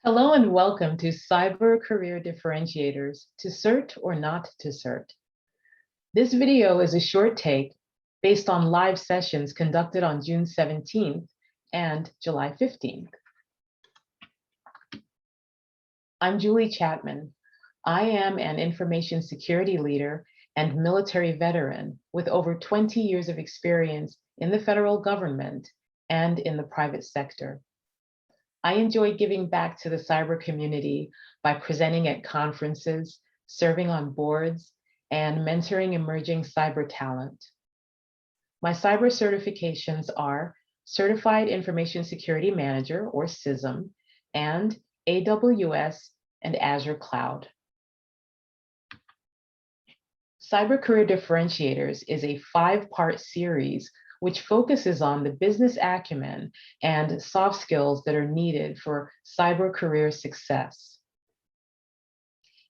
Hello and welcome to Cyber Career Differentiators, to cert or not to cert. This video is a short take based on live sessions conducted on June 17th and July 15th. I'm Julie Chapman. I am an information security leader and military veteran with over 20 years of experience in the federal government and in the private sector. I enjoy giving back to the cyber community by presenting at conferences, serving on boards, and mentoring emerging cyber talent. My cyber certifications are Certified Information Security Manager, or CISM, and AWS and Azure Cloud. Cyber Career Differentiators is a 5-part series which focuses on the business acumen and soft skills that are needed for cyber career success.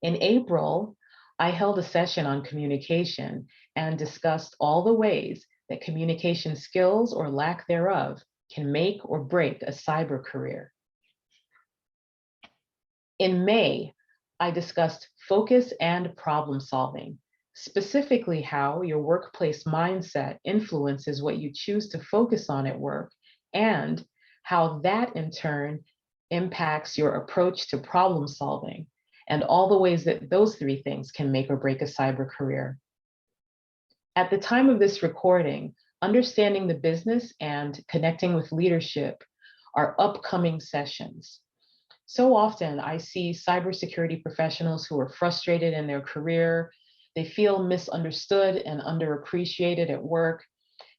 In April, I held a session on communication and discussed all the ways that communication skills or lack thereof can make or break a cyber career. In May, I discussed focus and problem solving, specifically how your workplace mindset influences what you choose to focus on at work, and how that in turn impacts your approach to problem solving, and all the ways that those 3 things can make or break a cyber career. At the time of this recording, understanding the business and connecting with leadership are upcoming sessions. So often I see cybersecurity professionals who are frustrated in their career. They feel misunderstood and underappreciated at work.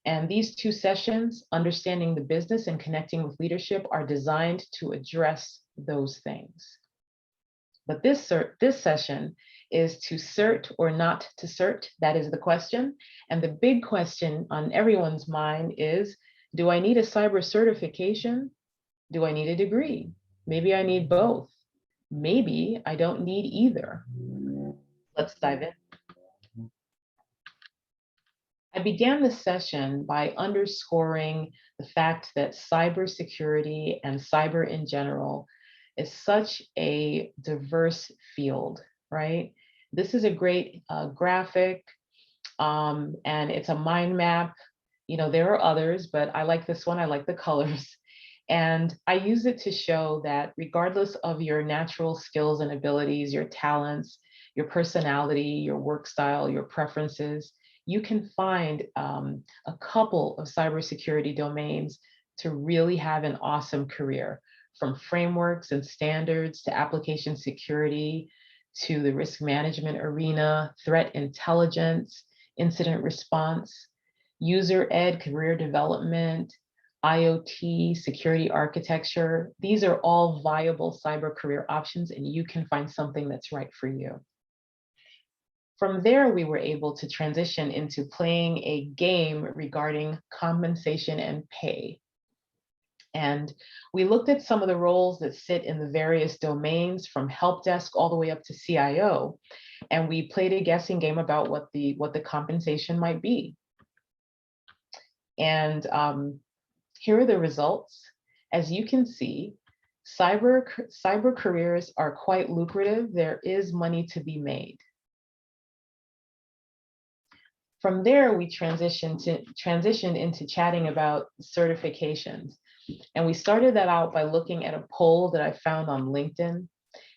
And these 2 sessions, understanding the business and connecting with leadership, are designed to address those things. But this session is to cert or not to cert. That is the question. And the big question on everyone's mind is, do I need a cyber certification? Do I need a degree? Maybe I need both. Maybe I don't need either. Let's dive in. I began the session by underscoring the fact that cybersecurity and cyber in general is such a diverse field, right? This is a great graphic, and it's a mind map. You know, there are others, but I like this one. I like the colors. And I use it to show that regardless of your natural skills and abilities, your talents, your personality, your work style, your preferences, you can find a couple of cybersecurity domains to really have an awesome career, from frameworks and standards to application security, to the risk management arena, threat intelligence, incident response, user ed, career development, IoT, security architecture. These are all viable cyber career options, and you can find something that's right for you. From there, we were able to transition into playing a game regarding compensation and pay. And we looked at some of the roles that sit in the various domains, from help desk all the way up to CIO. And we played a guessing game about what the compensation might be. And here are the results. As you can see, cyber careers are quite lucrative. There is money to be made. From there, we transitioned into chatting about certifications. And we started that out by looking at a poll that I found on LinkedIn.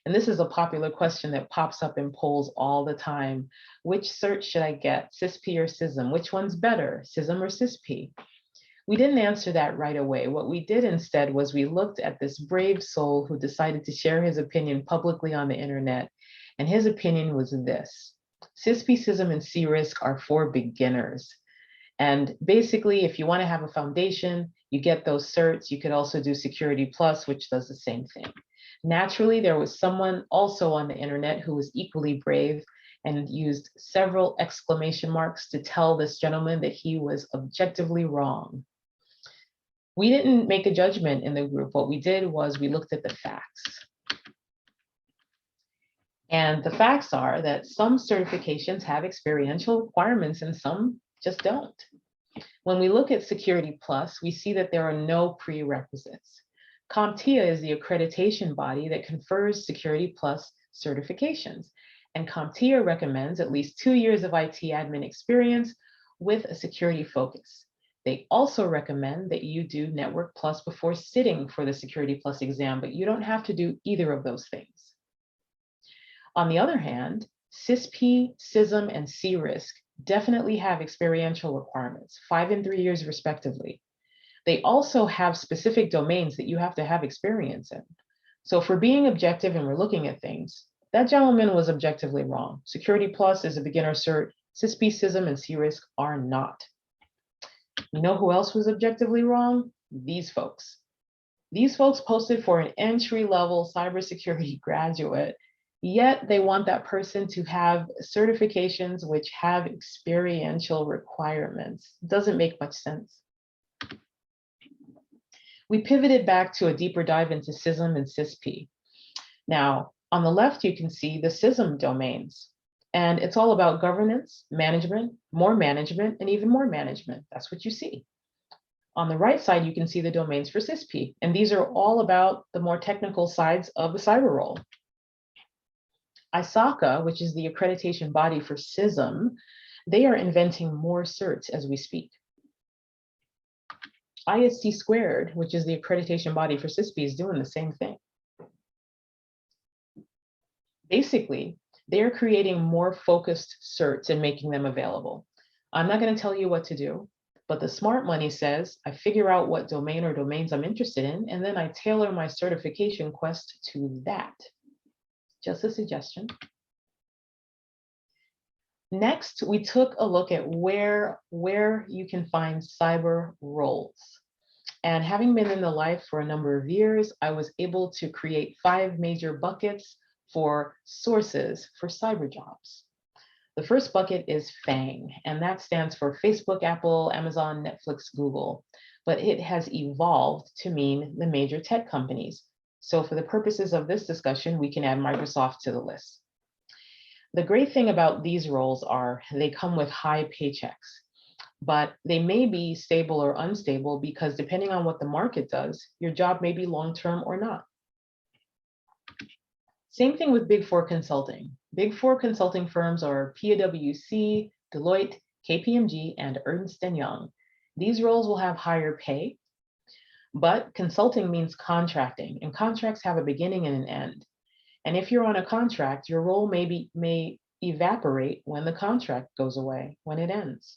And this is a popular question that pops up in polls all the time. Which cert should I get, CISP or CISM? Which one's better, CISM or CISP? We didn't answer that right away. What we did instead was we looked at this brave soul who decided to share his opinion publicly on the internet. And his opinion was this: CISP, CISM, and CRISC are for beginners. And basically, if you want to have a foundation, you get those certs. You could also do Security Plus, which does the same thing. Naturally, there was someone also on the internet who was equally brave and used several exclamation marks to tell this gentleman that he was objectively wrong. We didn't make a judgment in the group. What we did was we looked at the facts. And the facts are that some certifications have experiential requirements and some just don't. When we look at Security Plus, we see that there are no prerequisites. CompTIA is the accreditation body that confers Security Plus certifications. And CompTIA recommends at least 2 years of IT admin experience with a security focus. They also recommend that you do Network Plus before sitting for the Security Plus exam, but you don't have to do either of those things. On the other hand, CISP, CISM, and CRISC definitely have experiential requirements, 5 and 3 years respectively. They also have specific domains that you have to have experience in. So if we're being objective and we're looking at things, that gentleman was objectively wrong. Security Plus is a beginner cert. CISP, CISM, and CRISC are not. You know who else was objectively wrong? These folks. These folks posted for an entry-level cybersecurity graduate, yet they want that person to have certifications which have experiential requirements. Doesn't make much sense. We pivoted back to a deeper dive into CISM and CISP. Now, on the left, you can see the CISM domains, and it's all about governance, management, and even more management. That's what you see. On the right side, you can see the domains for CISP, and these are all about the more technical sides of the cyber role. ISACA, which is the accreditation body for CISM, they are inventing more certs as we speak. ISC squared, which is the accreditation body for CISP, is doing the same thing. Basically, they're creating more focused certs and making them available. I'm not going to tell you what to do, but the smart money says I figure out what domain or domains I'm interested in, and then I tailor my certification quest to that. Just a suggestion. Next, we took a look at where you can find cyber roles. And having been in the life for a number of years, I was able to create 5 major buckets for sources for CyberJobs. The first bucket is FANG, and that stands for Facebook, Apple, Amazon, Netflix, Google, but it has evolved to mean the major tech companies. So for the purposes of this discussion, we can add Microsoft to the list. The great thing about these roles are they come with high paychecks, but they may be stable or unstable because depending on what the market does, your job may be long-term or not. Same thing with Big Four consulting. Big Four consulting firms are PwC, Deloitte, KPMG, and Ernst & Young. These roles will have higher pay, but consulting means contracting, and contracts have a beginning and an end. And if you're on a contract, your role may evaporate when the contract goes away, when it ends.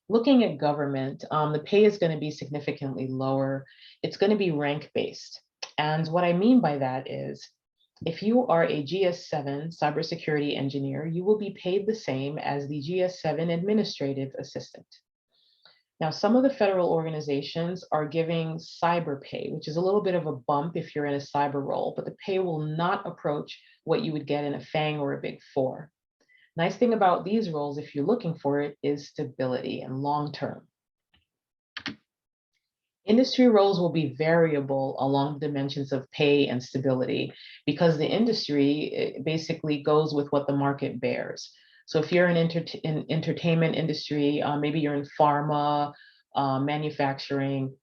Looking at government, the pay is going to be significantly lower. It's going to be rank-based. And what I mean by that is, if you are a GS7 cybersecurity engineer, you will be paid the same as the GS7 administrative assistant. Now, some of the federal organizations are giving cyber pay, which is a little bit of a bump if you're in a cyber role, but the pay will not approach what you would get in a FANG or a Big Four. Nice thing about these roles, if you're looking for it, is stability and long-term. Industry roles will be variable along the dimensions of pay and stability because the industry basically goes with what the market bears. So if you're in entertainment industry, maybe you're in pharma, manufacturing,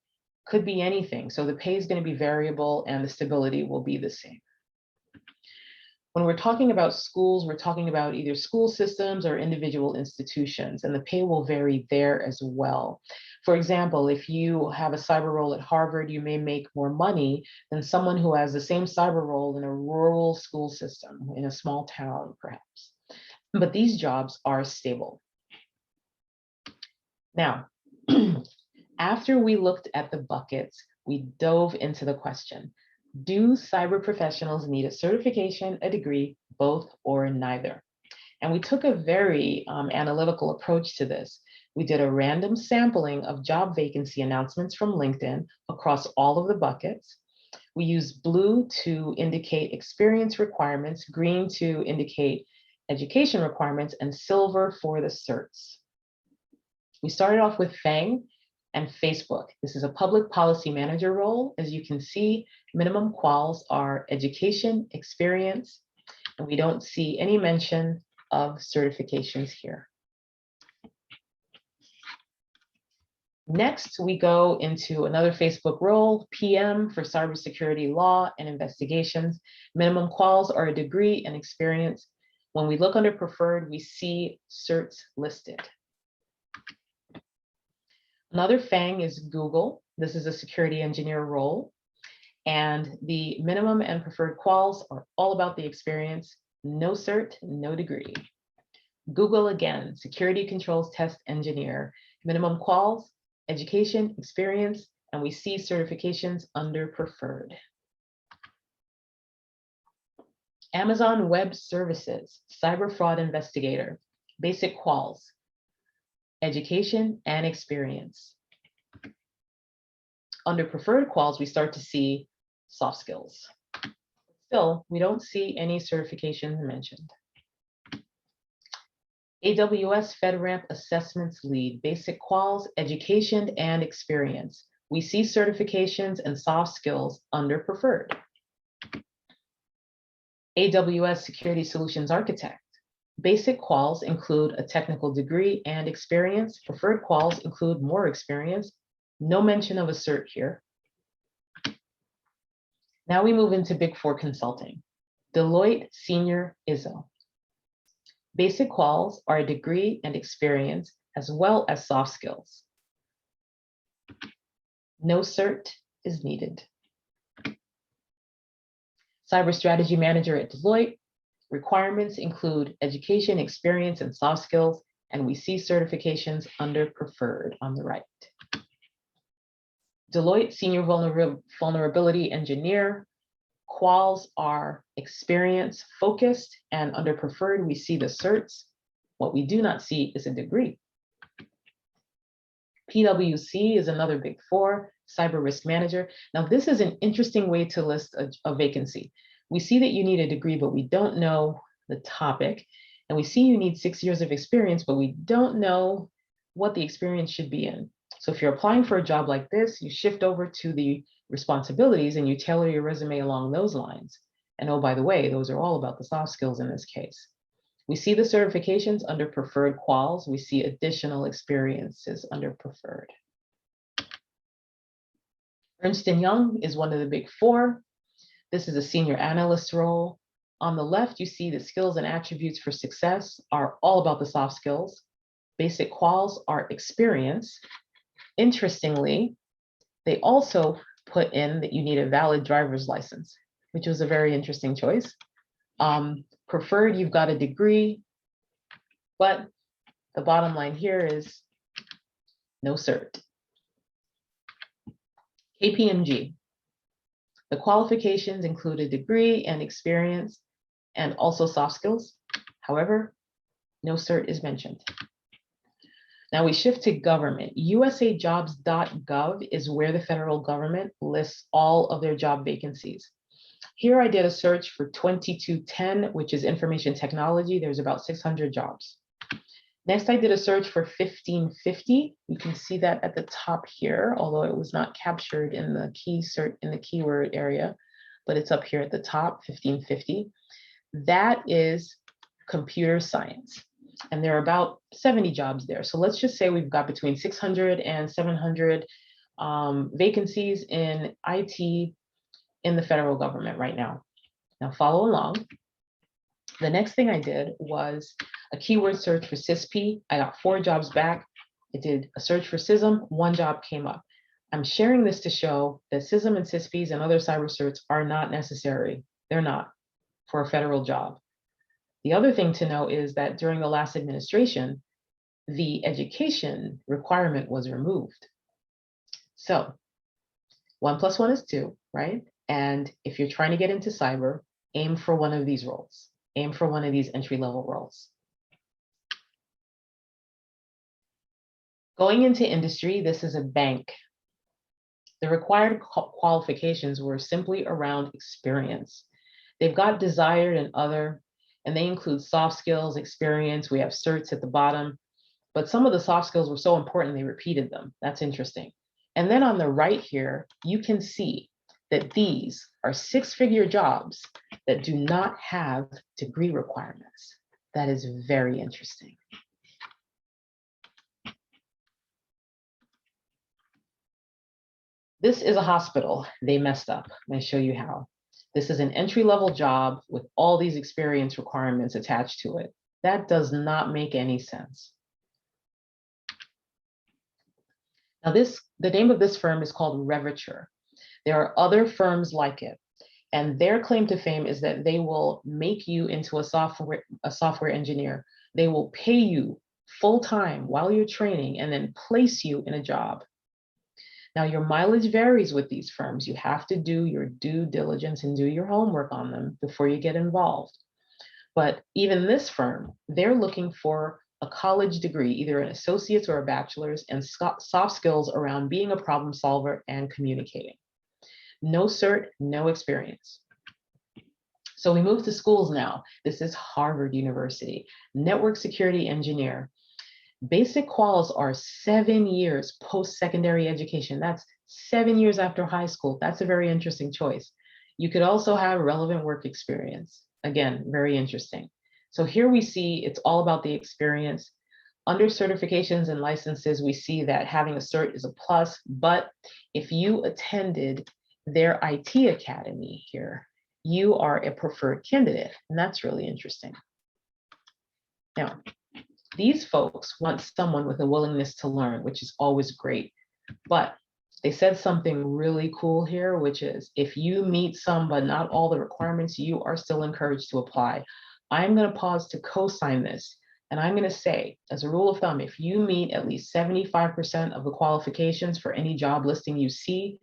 could be anything. So the pay is going to be variable and the stability will be the same. When we're talking about schools, we're talking about either school systems or individual institutions, and the pay will vary there as well. For example, if you have a cyber role at Harvard, you may make more money than someone who has the same cyber role in a rural school system, in a small town, perhaps. But these jobs are stable. Now, after we looked at the buckets, we dove into the question. Do cyber professionals need a certification, a degree, both, or neither? And we took a very analytical approach to this. We did a random sampling of job vacancy announcements from LinkedIn across all of the buckets. We used blue to indicate experience requirements, green to indicate education requirements, and silver for the certs. We started off with FANG and Facebook. This is a public policy manager role. As you can see, minimum quals are education, experience, and we don't see any mention of certifications here. Next, we go into another Facebook role, PM for cybersecurity law and investigations. Minimum quals are a degree and experience. When we look under preferred, we see certs listed. Another FANG is Google. This is a security engineer role. And the minimum and preferred quals are all about the experience. No cert, no degree. Google again, security controls test engineer. Minimum quals, education, experience, and we see certifications under preferred. Amazon Web Services, cyber fraud investigator, basic quals, education and experience. Under preferred quals, we start to see soft skills. Still, we don't see any certifications mentioned. AWS FedRAMP Assessments Lead, basic quals, education and experience. We see certifications and soft skills under preferred. AWS Security Solutions Architect. Basic quals include a technical degree and experience. Preferred quals include more experience. No mention of a cert here. Now we move into Big Four consulting. Deloitte Senior ISO. Basic quals are a degree and experience as well as soft skills. No cert is needed. Cyber strategy manager at Deloitte. Requirements include education, experience, and soft skills, and we see certifications under preferred on the right. Deloitte senior vulnerability engineer. Quals are experience focused, and under preferred, we see the certs. What we do not see is a degree. PwC is another Big Four, cyber risk manager. Now, this is an interesting way to list a vacancy. We see that you need a degree, but we don't know the topic. And we see you need 6 years of experience, but we don't know what the experience should be in. So if you're applying for a job like this, you shift over to the responsibilities and you tailor your resume along those lines. And oh, by the way, those are all about the soft skills in this case. We see the certifications under preferred quals. We see additional experiences under preferred. Ernst & Young is one of the Big Four. This is a senior analyst role. On the left, you see the skills and attributes for success are all about the soft skills. Basic quals are experience. Interestingly, they also put in that you need a valid driver's license, which was a very interesting choice. Preferred, you've got a degree, but the bottom line here is no cert. KPMG. The qualifications include a degree and experience and also soft skills. However, no cert is mentioned. Now we shift to government. usajobs.gov is where the federal government lists all of their job vacancies. Here I did a search for 2210, which is information technology. There's about 600 jobs. Next, I did a search for 1550. You can see that at the top here, although it was not captured in the keyword area, but it's up here at the top, 1550. That is computer science. And there are about 70 jobs there. So let's just say we've got between 600 and 700 vacancies in IT in the federal government right now. Now follow along. The next thing I did was a keyword search for CISP. I got 4 jobs back. I did a search for CISM, 1 job came up. I'm sharing this to show that CISM and CISPs and other cyber certs are not necessary. They're not for a federal job. The other thing to know is that during the last administration, the education requirement was removed. So 1 + 1 is 2, right? And if you're trying to get into cyber, aim for one of these roles. Aim for one of these entry-level roles. Going into industry, this is a bank. The required qualifications were simply around experience. They've got desired and other, and they include soft skills, experience. We have certs at the bottom, but some of the soft skills were so important they repeated them. That's interesting. And then on the right here, you can see that these are 6-figure jobs that do not have degree requirements. That is very interesting. This is a hospital. They messed up. I'm going to show you how. This is an entry-level job with all these experience requirements attached to it. That does not make any sense. Now the name of this firm is called Reviture. There are other firms like it, and their claim to fame is that they will make you into a software engineer. They will pay you full-time while you're training and then place you in a job. Now, your mileage varies with these firms. You have to do your due diligence and do your homework on them before you get involved. But even this firm, they're looking for a college degree, either an associate's or a bachelor's, and soft skills around being a problem solver and communicating. No cert, no experience. So we move to schools now. This is Harvard University, network security engineer. Basic quals are 7 years post-secondary education. That's 7 years after high school. That's a very interesting choice. You could also have relevant work experience. Again, very interesting. So here we see it's all about the experience. Under certifications and licenses, we see that having a cert is a plus, but if you attended their IT academy here, you are a preferred candidate, and that's really interesting. Now, these folks want someone with a willingness to learn, which is always great. But they said something really cool here, which is if you meet some but not all the requirements, you are still encouraged to apply. I'm going to pause to co-sign this. And I'm going to say, as a rule of thumb, if you meet at least 75% of the qualifications for any job listing you see,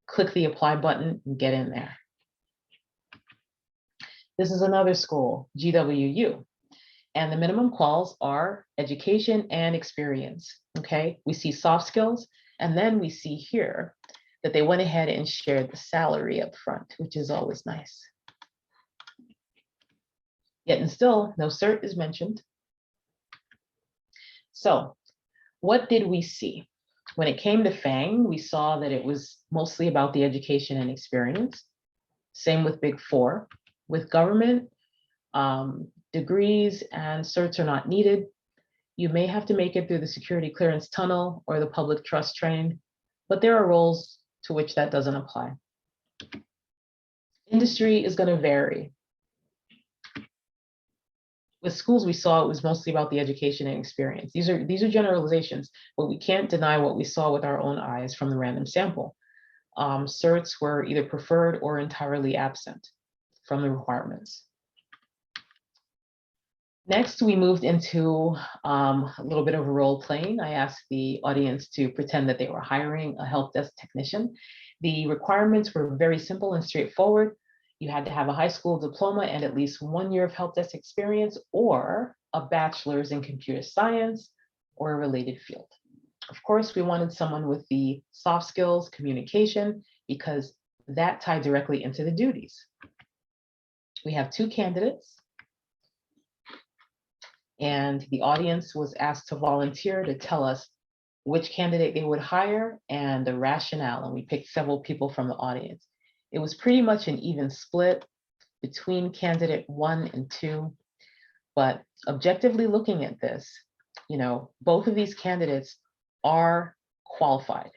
click the apply button and get in there. This is another school, GWU. And the minimum quals are education and experience, okay? We see soft skills, and then we see here that they went ahead and shared the salary up front, which is always nice. Yet and still, no cert is mentioned. So what did we see? When it came to FANG, we saw that it was mostly about the education and experience. Same with Big Four. With government, degrees and certs are not needed. You may have to make it through the security clearance tunnel or the public trust train, but there are roles to which that doesn't apply. Industry is going to vary. With schools, we saw it was mostly about the education and experience. These are generalizations, but we can't deny what we saw with our own eyes from the random sample. Certs were either preferred or entirely absent from the requirements. Next, we moved into a little bit of a role playing. I asked the audience to pretend that they were hiring a help desk technician. The requirements were very simple and straightforward. You had to have a high school diploma and at least 1 year of help desk experience or a bachelor's in computer science or a related field. Of course, we wanted someone with the soft skills, communication, because that tied directly into the duties. We have 2 candidates, and the audience was asked to volunteer to tell us which candidate they would hire and the rationale, and we picked several people from the audience. It was pretty much an even split between candidate 1 and 2, but objectively looking at this, both of these candidates are qualified.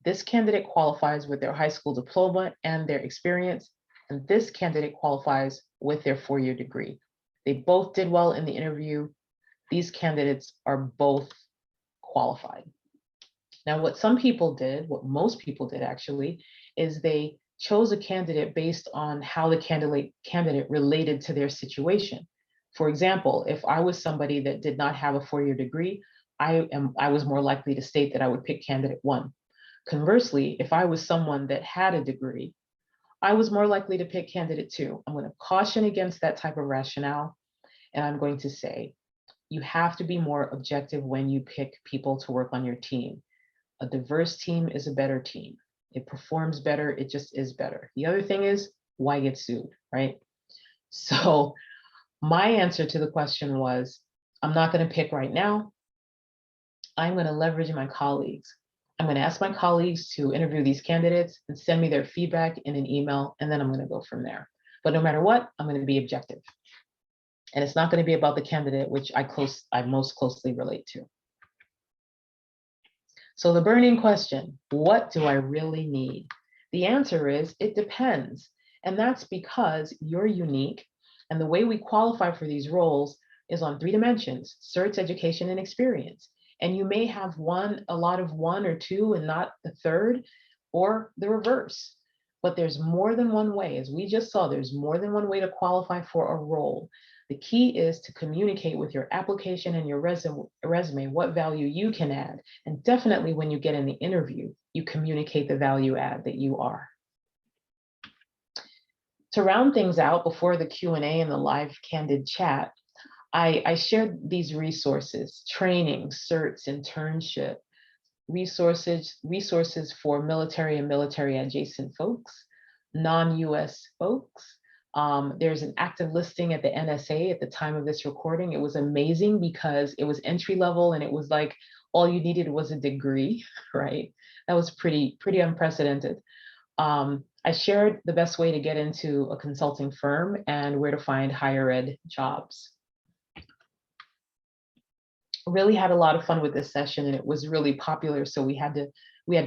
This candidate qualifies with their high school diploma and their experience, and this candidate qualifies with their 4-year degree. They both did well in the interview. These candidates are both qualified. Now, what some people did, what most people did actually, is they chose a candidate based on how the candidate related to their situation. For example, if I was somebody that did not have a 4-year degree, I was more likely to state that I would pick candidate 1. Conversely, if I was someone that had a degree, I was more likely to pick candidate 2. I'm going to caution against that type of rationale, and I'm going to say, you have to be more objective when you pick people to work on your team. A diverse team is a better team. It performs better, it just is better. The other thing is, why get sued, right? So my answer to the question was, I'm not going to pick right now. I'm going to leverage my colleagues. I'm going to ask my colleagues to interview these candidates and send me their feedback in an email, and then I'm going to go from there. But no matter what, I'm going to be objective. And it's not going to be about the candidate which I most closely relate to. So the burning question, what do I really need? The answer is it depends. And that's because you're unique. And the way we qualify for these roles is on three dimensions: certs, education, and experience. And you may have a lot of one or two and not the third, or the reverse. But there's more than one way. As we just saw, there's more than one way to qualify for a role. The key is to communicate with your application and your resume what value you can add. And definitely when you get in the interview, you communicate the value add that you are. To round things out before the Q&A and the live candid chat, I shared these resources: training, certs, internship, resources for military and military adjacent folks, non-US folks. There's an active listing at the NSA at the time of this recording. It was amazing because it was entry level and it was like all you needed was a degree, right? That was pretty unprecedented. I shared the best way to get into a consulting firm and where to find higher ed jobs. Really had a lot of fun with this session, and it was really popular, so we had to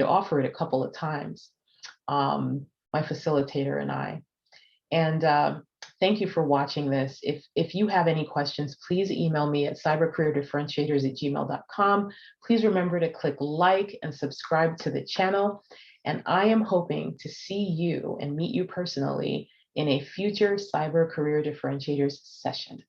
offer it a couple of times, my facilitator and I. And thank you for watching this. If you have any questions, please email me at cybercareerdifferentiators@gmail.com. Please remember to click like and subscribe to the channel. And I am hoping to see you and meet you personally in a future Cyber Career Differentiators session.